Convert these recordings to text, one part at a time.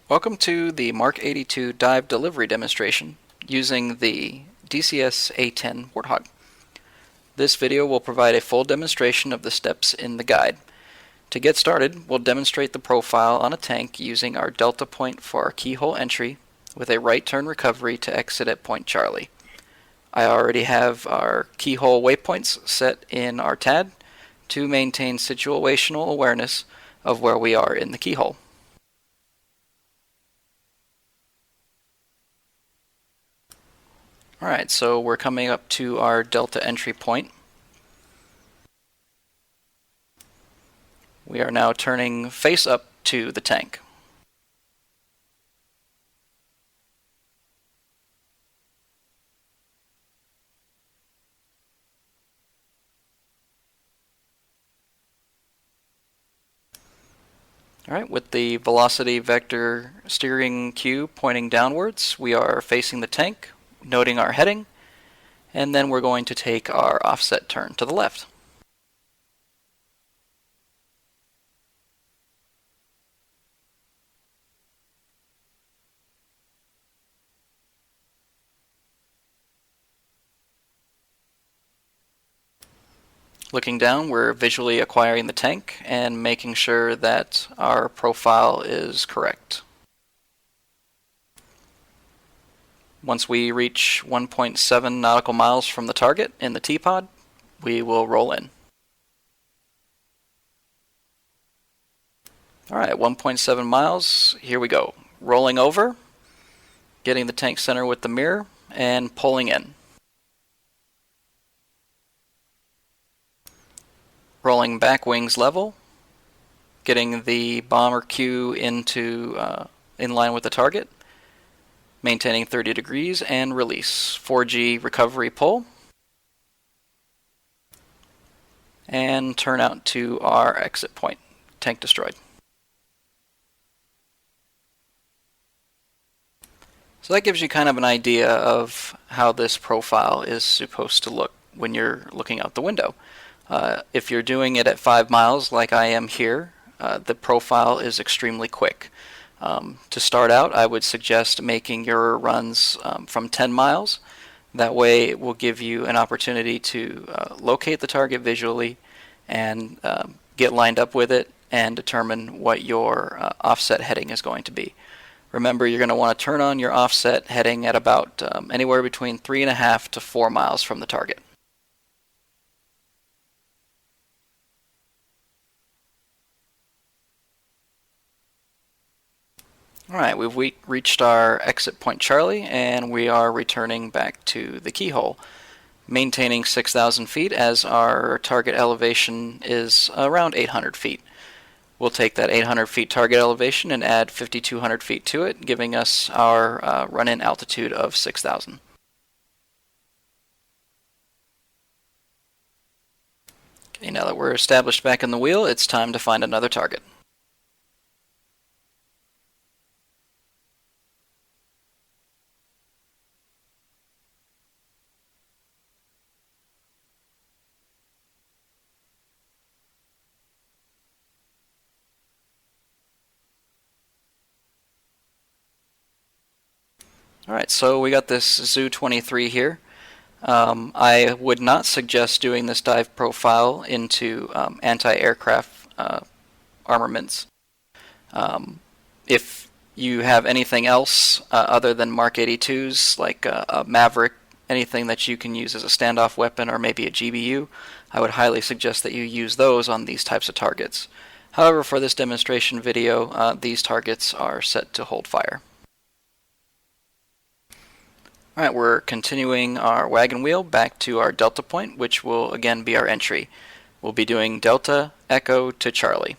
Welcome to the MK-82 dive delivery demonstration using the DCS A10 Warthog. This video will provide a full demonstration of the steps in the guide. To get started, we'll demonstrate the profile on a tank using our delta point for our keyhole entry with a right turn recovery to exit at point Charlie. I already have our keyhole waypoints set in our TAD to maintain situational awareness of where we are in the keyhole. Alright, so we're coming up to our delta entry point. We are now turning face up to the tank. Alright, with the velocity vector steering cue pointing downwards, we are facing the tank, noting our heading, and then we're going to take our offset turn to the left. Looking down, we're visually acquiring the tank and making sure that our profile is correct. Once we reach 1.7 nautical miles from the target in the T-pod, we will roll in. Alright, 1.7 miles, here we go. Rolling over, getting the tank center with the mirror, and pulling in. Rolling back wings level, getting the bomber cue into in line with the target, maintaining 30 degrees, and release. 4G recovery pull, and turn out to our exit point. Tank destroyed. So that gives you kind of an idea of how this profile is supposed to look when you're looking out the window. If you're doing it at 5 miles like I am here, the profile is extremely quick. To start out, I would suggest making your runs from 10 miles. That way it will give you an opportunity to locate the target visually and get lined up with it and determine what your offset heading is going to be. Remember, you're going to want to turn on your offset heading at about anywhere between 3.5 to 4 miles from the target. Alright, we've reached our exit point Charlie, and we are returning back to the keyhole, maintaining 6,000 feet as our target elevation is around 800 feet. We'll take that 800 feet target elevation and add 5,200 feet to it, giving us our run-in altitude of 6,000. Okay, now that we're established back in the wheel, it's time to find another target. Alright, so we got this Zoo-23 here. I would not suggest doing this dive profile into anti-aircraft armaments. If you have anything else other than MK-82s, like a Maverick, anything that you can use as a standoff weapon or maybe a GBU, I would highly suggest that you use those on these types of targets. However, for this demonstration video, these targets are set to hold fire. Alright, we're continuing our wagon wheel back to our delta point, which will again be our entry. We'll be doing Delta Echo to Charlie.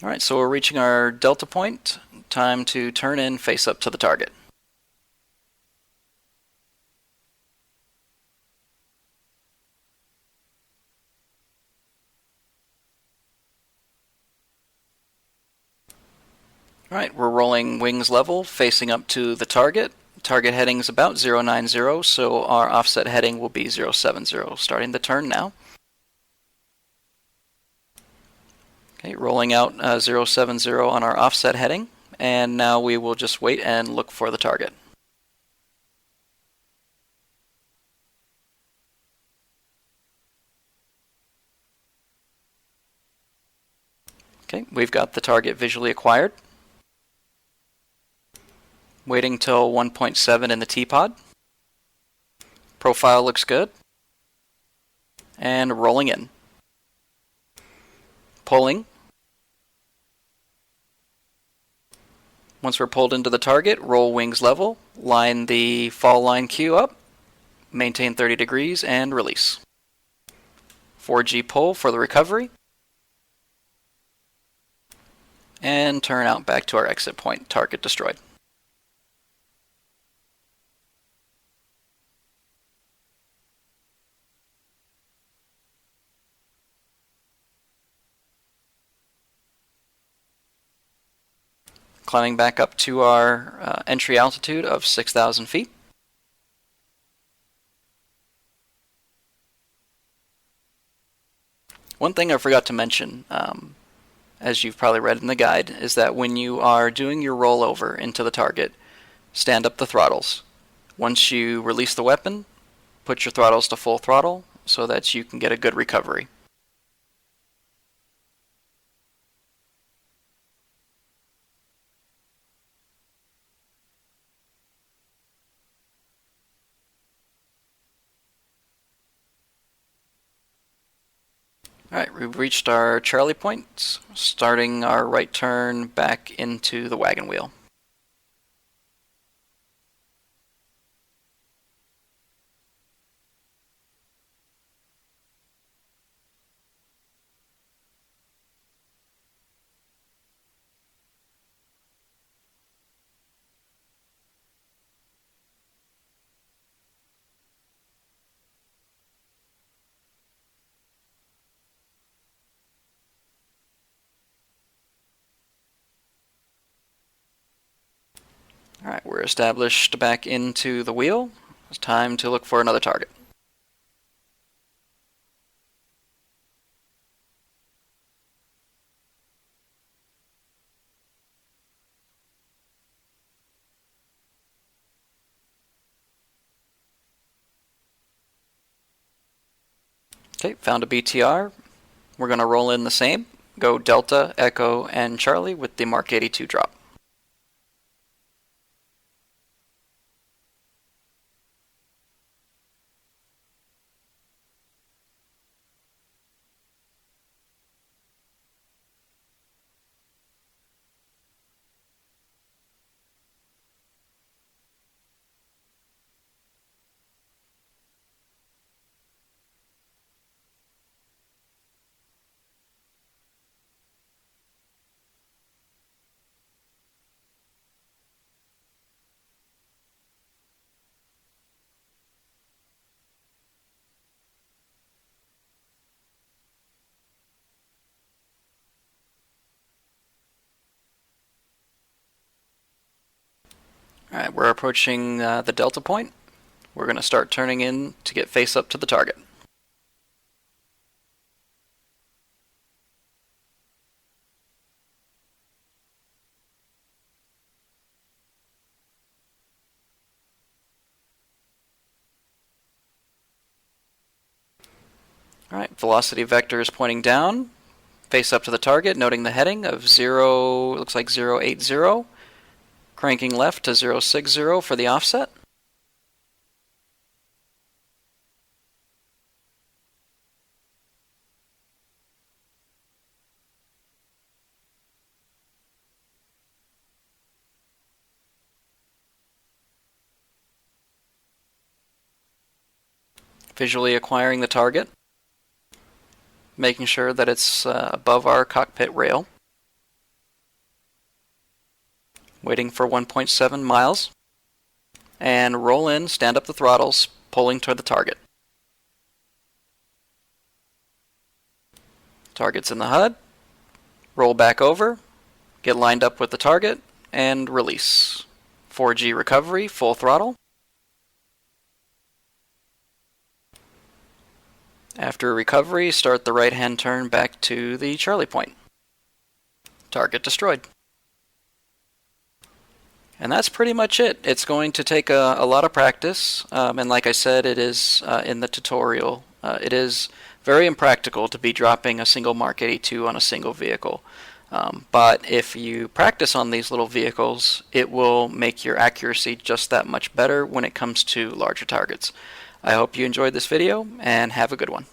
Alright, so we're reaching our delta point. Time to turn in face up to the target. Alright, we're rolling wings level, facing up to the target. Target heading is about 090, so our offset heading will be 070. Starting the turn now. Okay, rolling out 070 on our offset heading, and now we will just wait and look for the target. Okay, we've got the target visually acquired. Waiting till 1.7 in the T-pod. Profile looks good. And rolling in. Pulling. Once we're pulled into the target, roll wings level, line the fall line cue up, maintain 30 degrees, and release. 4G pull for the recovery. And turn out back to our exit point, target destroyed. Climbing back up to our entry altitude of 6,000 feet. One thing I forgot to mention, as you've probably read in the guide, is that when you are doing your rollover into the target, stand up the throttles. Once you release the weapon, put your throttles to full throttle so that you can get a good recovery. Alright, we've reached our Charlie point, starting our right turn back into the wagon wheel. Alright, we're established back into the wheel. It's time to look for another target. Okay, found a BTR. We're going to roll in the same. Go Delta, Echo, and Charlie with the Mark 82 drop. Alright, we're approaching the delta point. We're going to start turning in to get face up to the target. Alright, velocity vector is pointing down. Face up to the target, noting the heading of 0, looks like 080. Cranking left to 060 for the offset. Visually acquiring the target. Making sure that it's above our cockpit rail. Waiting for 1.7 miles. And roll in, stand up the throttles, pulling toward the target. Target's in the HUD. Roll back over, get lined up with the target, and release. 4G recovery, full throttle. After recovery, start the right-hand turn back to the Charlie point. Target destroyed. And that's pretty much it. It's going to take a lot of practice, and like I said, it is in the tutorial. It is very impractical to be dropping a single Mark 82 on a single vehicle. But if you practice on these little vehicles, it will make your accuracy just that much better when it comes to larger targets. I hope you enjoyed this video, and have a good one.